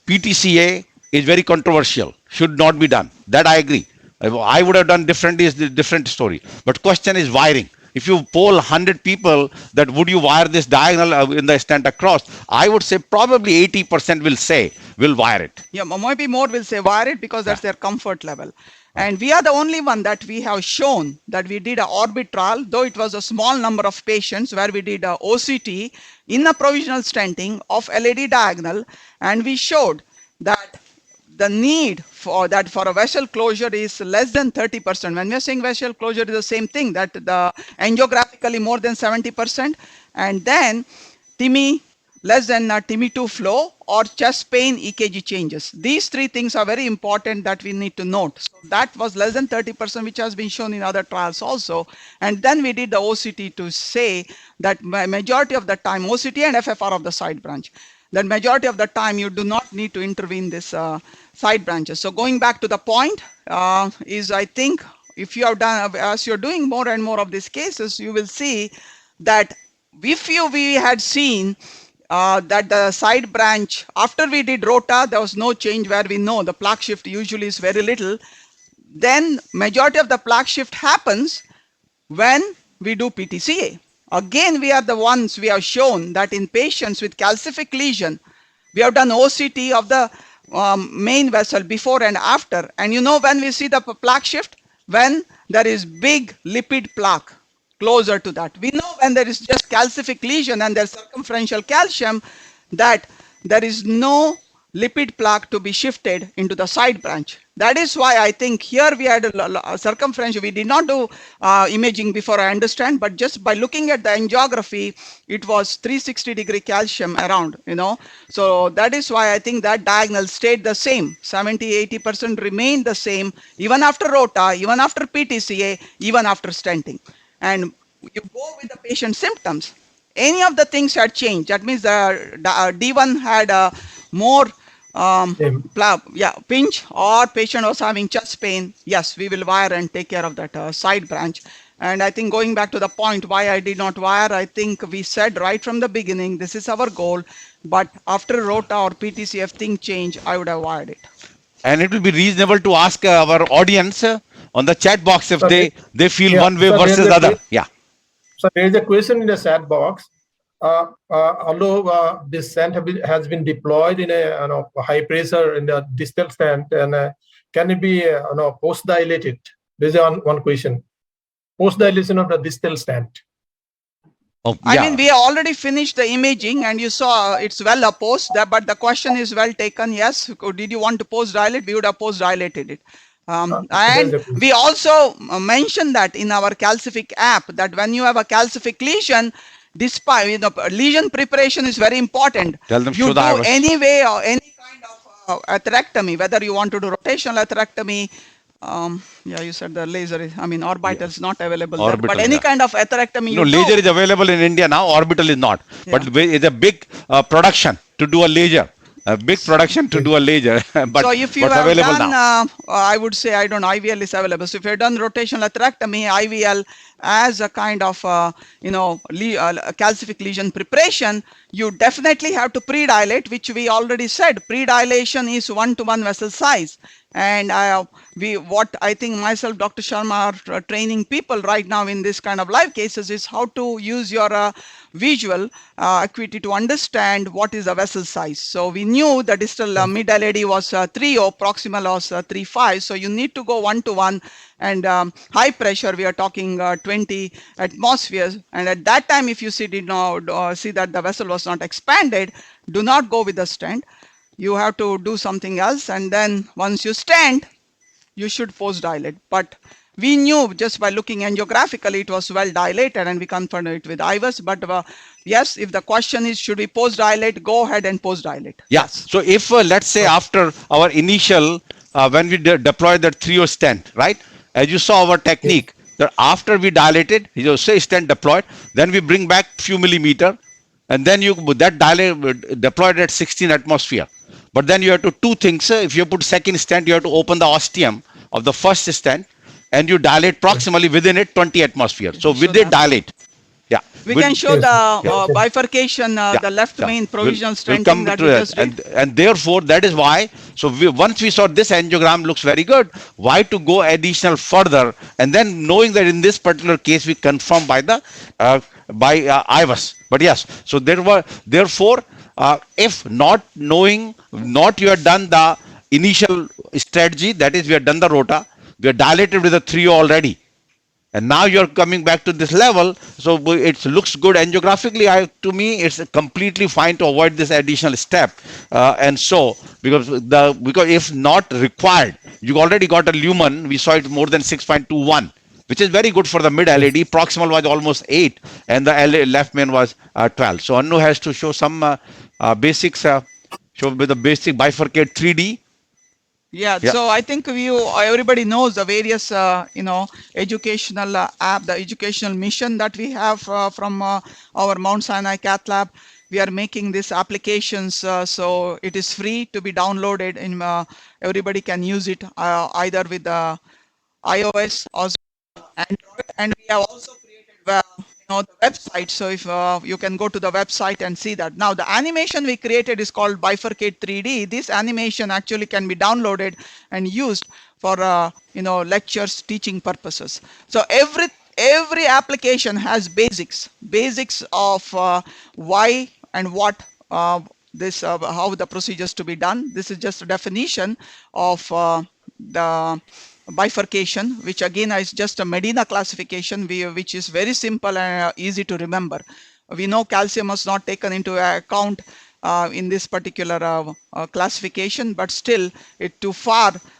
PTCA is very controversial. Should not be done. That I agree. I would have done differently is the different story. But question is wiring. If you poll 100 people that would you wire this diagonal in the stent across, I would say probably 80% will say will wire it. Yeah, maybe more will say wire it because that's their comfort level. And we are the only one that we have shown that we did an orbit trial, though it was a small number of patients where we did a OCT in a provisional stenting of LAD diagonal, and we showed that the need for a vessel closure is less than 30%. When we are saying vessel closure is the same thing, that the angiographically more than 70%, and then TIMI less than TIMI2 flow or chest pain EKG changes. These three things are very important that we need to note. So that was less than 30%, which has been shown in other trials also. And then we did the OCT to say that majority of the time, OCT and FFR of the side branch, that majority of the time you do not need to intervene this side branches. So going back to the point is, I think if you have done, as you're doing more and more of these cases, you will see that if we had seen that the side branch, after we did rota, there was no change where we know the plaque shift usually is very little, then majority of the plaque shift happens when we do PTCA. Again, we are the ones we have shown that in patients with calcific lesion, we have done OCT of the main vessel before and after. And you know when we see the plaque shift? When there is big lipid plaque closer to that. We know when there is just calcific lesion and there's circumferential calcium, that there is no lipid plaque to be shifted into the side branch. That is why I think here we had a circumferential. We did not do imaging before, I understand, but just by looking at the angiography, it was 360-degree calcium around, So that is why I think that diagonal stayed the same. 70-80% remained the same, even after rota, even after PTCA, even after stenting. And you go with the patient symptoms. Any of the things had changed. That means the D1 had more pinch, or patient was having chest pain. Yes, we will wire and take care of that side branch. And I think going back to the point why I did not wire, I think we said right from the beginning, this is our goal. But after rota or PTCF thing change, I would have wired it. And it will be reasonable to ask our audience on the chat box if they feel one way versus other. Yeah. So there is a question in the chat box. Although this stent has been deployed in a high pressure in the distal stent, and can it be post dilated? There is one question. Post dilation of the distal stent. Oh, I mean, yeah. we already finished the imaging and you saw it's well opposed, but the question is well taken. Yes, did you want to post dilate? We would have post dilated it. There's And a- we also mentioned that in our calcific app that when you have a calcific lesion, despite lesion preparation is very important. Tell them You show the do IVUS. anyway or any kind of atherectomy, whether you want to do rotational atherectomy. Yeah, you said the laser is, I mean, orbital is not available there, but Orbital, any yeah. kind of atherectomy No, you laser do. is available in India now. Orbital is not. But Yeah. it's a big production to do a laser. A big production to do a laser. but So if you but have available done, now. I would say, I don't know, IVL is available. So if you've done rotational atherectomy, IVL as a kind of, calcific lesion preparation, you definitely have to predilate, which we already said. Predilation is 1-to-1 vessel size. And what I think myself, Dr. Sharma are training people right now in this kind of live cases is how to use your visual acuity to understand what is the vessel size. So we knew the distal mid LAD was 3.0, proximal was 3.5. So you need to go 1-to-1, and high pressure we are talking 20 atmospheres. And at that time, if you see see that the vessel was not expanded, do not go with the stent. You have to do something else, and then once you stand, you should post dilate. But we knew just by looking angiographically it was well dilated, and we confirmed it with IVUS. But yes, if the question is should we post dilate, go ahead and post dilate. Yeah. Yes. So if let's say after our initial when we deploy that 3.0 stent, right? As you saw our technique, that after we dilated, you say stent deployed, then we bring back few millimeter, and then you that dilate deployed at 16 atmosphere. But then you have to two things. If you put second stent, you have to open the ostium of the first stent, and you dilate proximally within it 20 atmosphere. So we So did that- dilate. Yeah. We With- can show Yes. the bifurcation, the left yeah. main provisional We'll stenting come that to we that. just did. And therefore that is why. So once we saw this angiogram looks very good, why to go additional further? And then knowing that in this particular case we confirm by the IVUS. But yes, so therefore if not knowing, not you have done the initial strategy, that is we have done the rota, we are dilated with the 3 already. And now you're coming back to this level, so it looks good angiographically. To me, it's completely fine to avoid this additional step. And so, because if not required, you already got a lumen. We saw it more than 6.21, which is very good for the mid LAD. Proximal was almost 8, and the left main was 12. So Anu has to show some basics. Show with the basic bifurcate 3D. Yeah, Yeah. so I think everybody knows the various educational app, the educational mission that we have from our Mount Sinai Cath Lab. We are making these applications, so it is free to be downloaded. Everybody can use it either with iOS or Android, and we have also created the website. So if you can go to the website and see that. Now the animation we created is called Bifurcate 3D. This animation actually can be downloaded and used for lectures, teaching purposes. So every application has basics of why and what how the procedures to be done. This is just a definition of the bifurcation, which again is just a Medina classification, which is very simple and easy to remember. We know calcium was not taken into account in this particular classification, but still it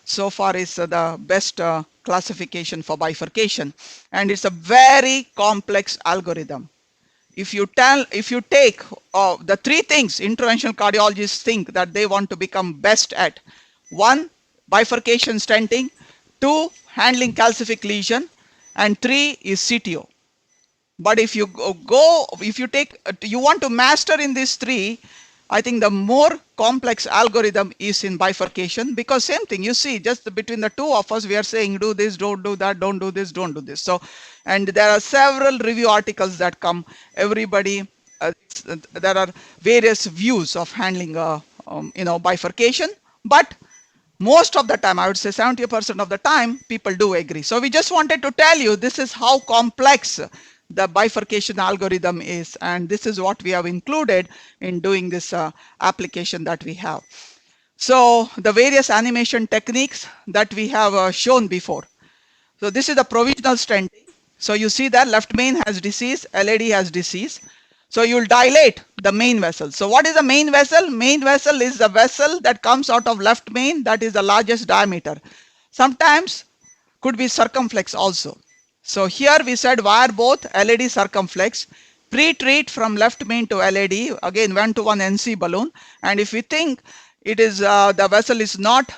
so far is the best classification for bifurcation, and it's a very complex algorithm. If you take the three things interventional cardiologists think that they want to become best at: one, bifurcation stenting; two, handling calcific lesion; and three is CTO. But if you you want to master in these three, I think the more complex algorithm is in bifurcation, because same thing, you see, just between the two of us, we are saying do this, don't do that, don't do this, don't do this. So, and there are several review articles that come. Everybody, there are various views of handling, bifurcation, but most of the time, I would say 70% of the time, people do agree. So we just wanted to tell you this is how complex the bifurcation algorithm is, and this is what we have included in doing this application that we have. So the various animation techniques that we have shown before. So this is the provisional stenting. So you see that left main has disease, LAD has disease. So you'll dilate the main vessel. So what is the main vessel? Main vessel is the vessel that comes out of left main, that is the largest diameter. Sometimes could be circumflex also. So here we said wire both LAD circumflex, pre-treat from left main to LAD, again 1-to-1 NC balloon. And if we think it is the vessel is not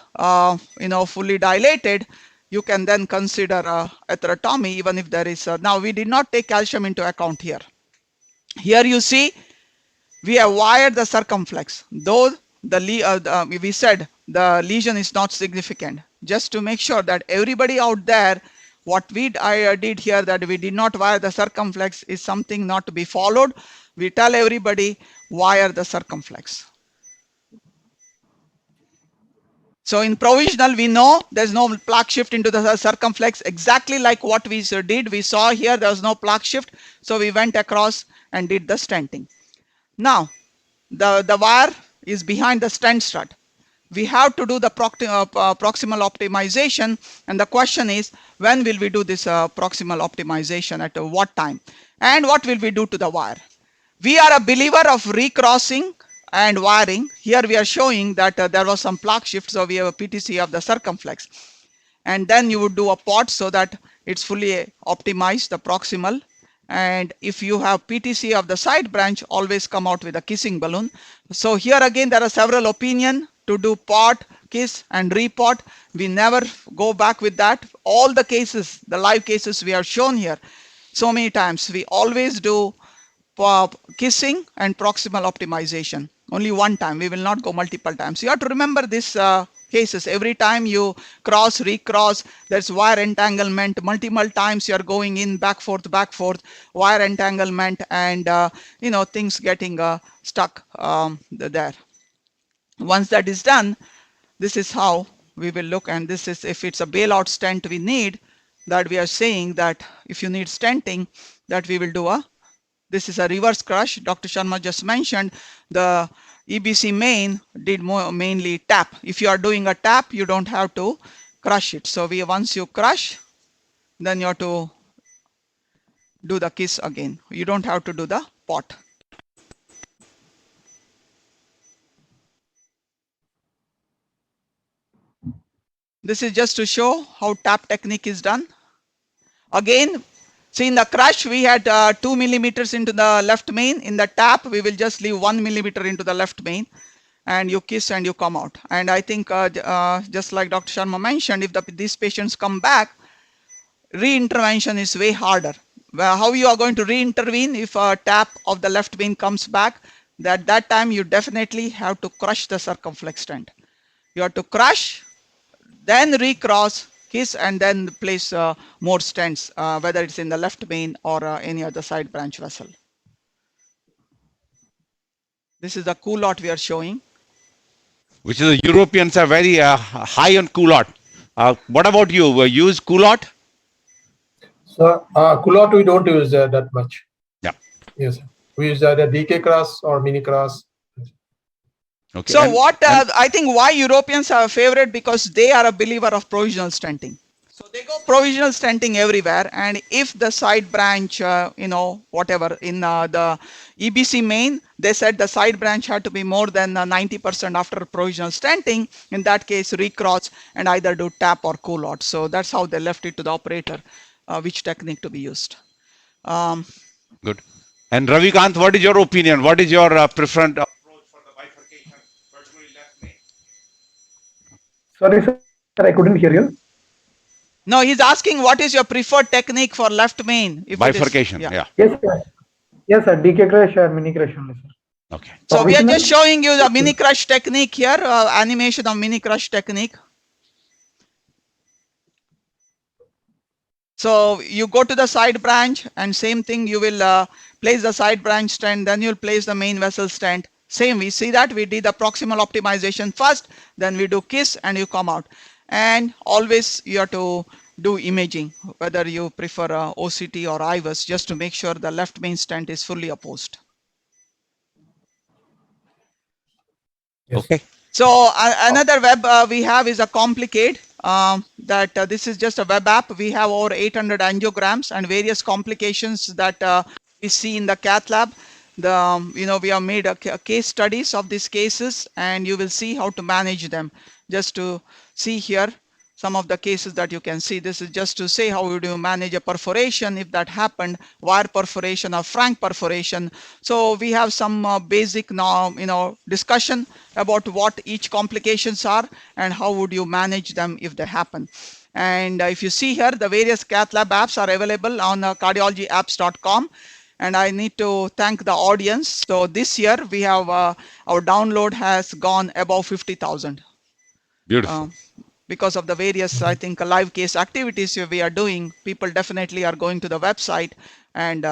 fully dilated, you can then consider atherectomy, even if there is now we did not take calcium into account here. Here you see we have wired the circumflex, though we said the lesion is not significant. Just to make sure that everybody out there, what I did here, that we did not wire the circumflex is something not to be followed. We tell everybody wire the circumflex. So in provisional, we know there's no plaque shift into the circumflex, exactly like what we did. We saw here there was no plaque shift, so we went across and did the stenting. Now, the wire is behind the stent strut. We have to do the proximal optimization, and the question is, when will we do this proximal optimization, at what time, and what will we do to the wire? We are a believer of recrossing and wiring. Here we are showing that there was some plaque shift, so we have a PTC of the circumflex. And then you would do a pot so that it's fully optimized, the proximal. And if you have PTC of the side branch, always come out with a kissing balloon. So here again, there are several opinions to do pot, kiss, and repot. We never go back with that. All the cases, the live cases we have shown here so many times, we always do kissing and proximal optimization. Only one time. We will not go multiple times. You have to remember this cases. Every time you cross, recross, there's wire entanglement. Multiple times you are going in, back, forth, wire entanglement, and things getting stuck there. Once that is done, this is how we will look. And this is, if it's a bailout stent we need, that we are saying that if you need stenting, that we will do this is a reverse crush. Dr. Sharma just mentioned the EBC main did mainly tap. If you are doing a tap, you don't have to crush it. So once you crush, then you have to do the kiss again. You don't have to do the pot. This is just to show how tap technique is done. Again, see, in the crush, we had 2 millimeters into the left main. In the tap, we will just leave 1 millimeter into the left main, and you kiss and you come out. And I think just like Dr. Sharma mentioned, if these patients come back, re-intervention is way harder. How you are going to re-intervene if a tap of the left main comes back? That time you definitely have to crush the circumflex stent. You have to crush, then recross, kiss, and then place more stents, whether it's in the left main or any other side branch vessel. This is the culotte we are showing. Which is the Europeans are very high on culotte. What about you? Use culotte? So culotte we don't use that much. Yeah. Yes. We use the DK cross or mini cross. Okay. So I think why Europeans are a favorite, because they are a believer of provisional stenting. So they go provisional stenting everywhere, and if the side branch, whatever, in the EBC main, they said the side branch had to be more than 90% after provisional stenting. In that case, recross and either do tap or culotte. So that's how they left it to the operator, which technique to be used. Good. And Ravikant, what is your opinion? What is your preferred approach for the bifurcation, particularly left main? Sorry, sir, I couldn't hear you. No, he's asking what is your preferred technique for left main? If Bifurcation, yeah. Yes, sir. Yes, sir. DK crush or mini crush only, sir. Okay. So we are just showing you the mini crush technique here, animation of mini crush technique. So you go to the side branch, and same thing, you will place the side branch stent, then you'll place the main vessel stent. Same, we see that we did the proximal optimization first, then we do kiss and you come out. And always you have to do imaging, whether you prefer OCT or IVUS, just to make sure the left main stent is fully opposed. Yes. Okay. So another web we have is a Complicate. that this is just a web app. We have over 800 angiograms and various complications that we see in the cath lab. We have made a case studies of these cases, and you will see how to manage them. Just to see here some of the cases that you can see. This is just to say how would you manage a perforation if that happened, wire perforation or frank perforation. So we have some basic now discussion about what each complications are and how would you manage them if they happen. And if you see here, the various cath lab apps are available on cardiologyapps.com. And I need to thank the audience. So this year we have our download has gone above 50,000. Beautiful. Because of the various, I think, live case activities we are doing, people definitely are going to the website and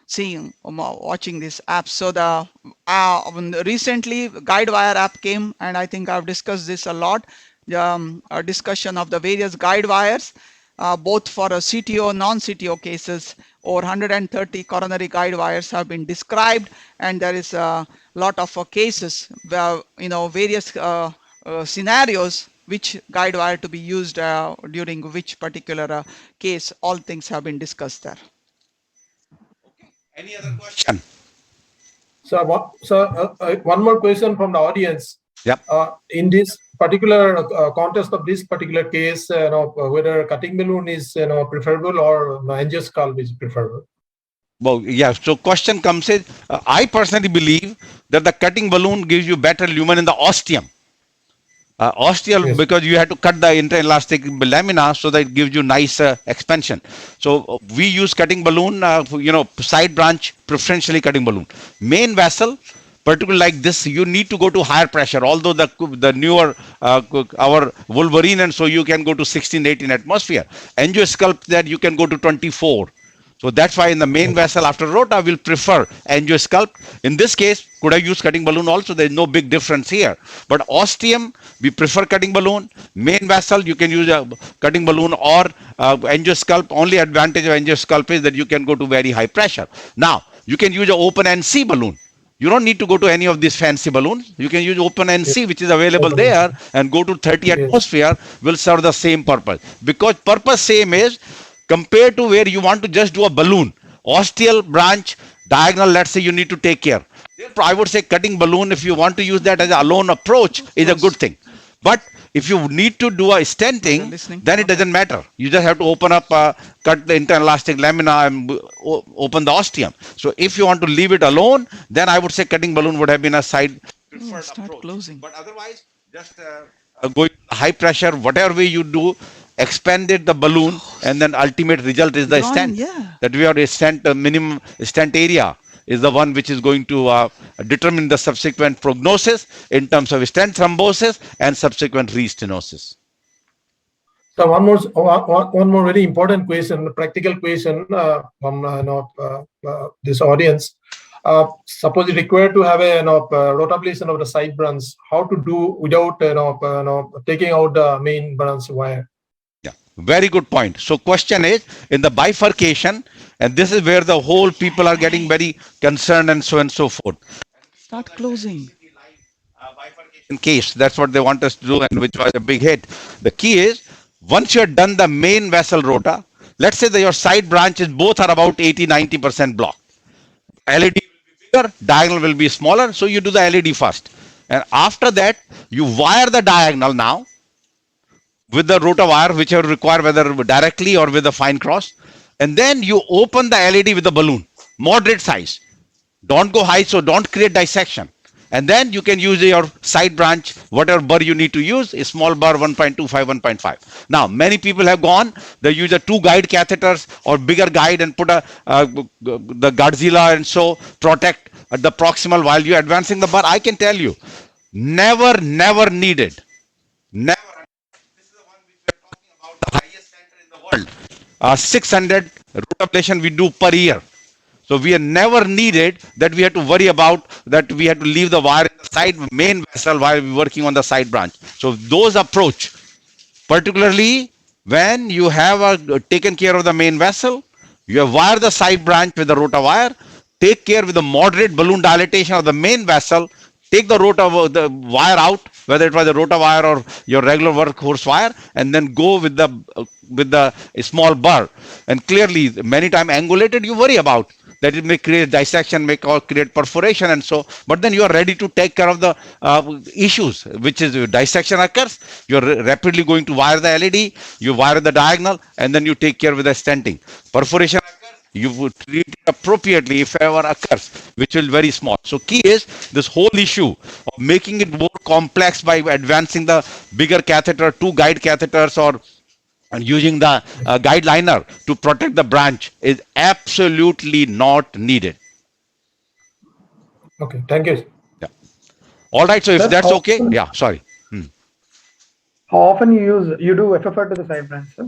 seeing, watching this app. So the recently GuideWire app came, and I think I've discussed this a lot. A discussion of the various guide wires, both for a CTO, non-CTO cases. Over 130 coronary guide wires have been described, and there is a lot of cases where various scenarios which guide wire to be used during which particular case. All things have been discussed there. Any other question? So, one more question from the audience. Yep. In this particular context of this particular case, whether cutting balloon is preferable or angiosculp is preferable. Well, yeah. So question comes is, I personally believe that the cutting balloon gives you better lumen in the ostium. Ostial, Yes. because you have to cut the interelastic lamina, so that it gives you nice expansion. So we use cutting balloon, side branch, preferentially cutting balloon. Main vessel, particularly like this, you need to go to higher pressure. Although the newer our Wolverine, and so you can go to 16, 18 atmosphere. Angiosculp that you can go to 24. So that's why in the main vessel after rota, we'll prefer angiosculp. In this case, could I use cutting balloon also? There's no big difference here. But ostium, we prefer cutting balloon. Main vessel, you can use a cutting balloon or angiosculp. Only advantage of angiosculp is that you can go to very high pressure. Now, you can use an open NC balloon. You don't need to go to any of these fancy balloons. You can use open NC, which is available there, and go to 30 atmosphere, will serve the same purpose. Because purpose same is, compared to where you want to just do a balloon, ostial branch, diagonal, let's say you need to take care. Therefore, I would say cutting balloon, if you want to use that as a alone approach, is a good thing. But if you need to do a stenting, then it doesn't matter. You just have to open up, cut the interelastic lamina and open the ostium. So if you want to leave it alone, then I would say cutting balloon would have been a side preferred Start approach. closing. But otherwise, just going high pressure, whatever way you do, expanded the balloon, and then ultimate result is the Drawing, stent. yeah. That we have a stent, minimum stent area is the one which is going to determine the subsequent prognosis in terms of stent thrombosis and subsequent restenosis. So one more very important question, practical question from this audience. Suppose you require to have a rotablation of the side branch, how to do without taking out the main branch wire? Yeah, very good point. So question is, in the bifurcation, and this is where the whole people are getting very concerned and so forth. Start closing. Bifurcation case, that's what they want us to do, and which was a big hit. The key is, once you're done the main vessel rota, let's say that your side branches both are about 80-90% blocked. LED will be bigger, diagonal will be smaller, so you do the LED first. And after that, you wire the diagonal now with the rota wire, whichever require, whether directly or with a fine cross. And then you open the LED with the balloon, moderate size. Don't go high, so don't create dissection. And then you can use your side branch, whatever burr you need to use, a small burr 1.25, 1.5. Now, many people have gone, they use a 2 guide catheters or bigger guide and put the Godzilla and so protect at the proximal while you're advancing the burr. I can tell you, never needed. Never. This is the one which we're talking about, the highest center in the world. 600 rotablation we do per year. So we are never needed that we have to worry about that we have to leave the wire in the side main vessel while we're working on the side branch. So those approach, particularly when you have taken care of the main vessel, you have wired the side branch with the rota wire, take care with the moderate balloon dilatation of the main vessel, take the the wire out, whether it was a rotawire or your regular workhorse wire, and then go with the small burr. And clearly, many times angulated, you worry about that it may create dissection, may create perforation, and so. But then you are ready to take care of the issues, which is dissection occurs. You are rapidly going to wire the LED, you wire the diagonal, and then you take care with the stenting. Perforation occurs, you would treat it appropriately if ever occurs, which will very small. So key is this whole issue of making it more complex by advancing the bigger catheter, 2 guide catheters, or and using the guide liner to protect the branch is absolutely not needed. Okay, thank you. Yeah. All right. So if Sir, that's how okay, often- yeah. Sorry. How often you do FFR to the side branch, sir?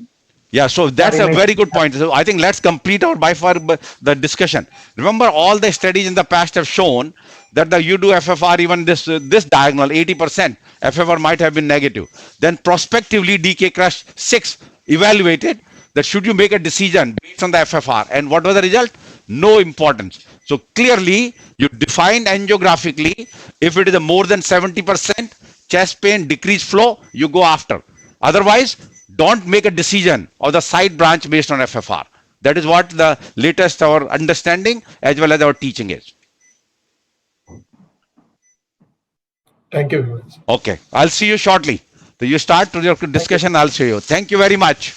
Yeah, so that's a very good point. So I think let's complete our by far the discussion. Remember, all the studies in the past have shown that you do FFR, even this diagonal 80%, FFR might have been negative. Then prospectively, DK Crush 6 evaluated that should you make a decision based on the FFR, and what was the result? No importance. So clearly, you defined angiographically, if it is a more than 70% chest pain, decreased flow, you go after. Otherwise, don't make a decision of the side branch based on FFR. That is what the latest our understanding as well as our teaching is. Thank you very much. Okay, I'll see you shortly. So you start your discussion, I'll see you. Thank you very much.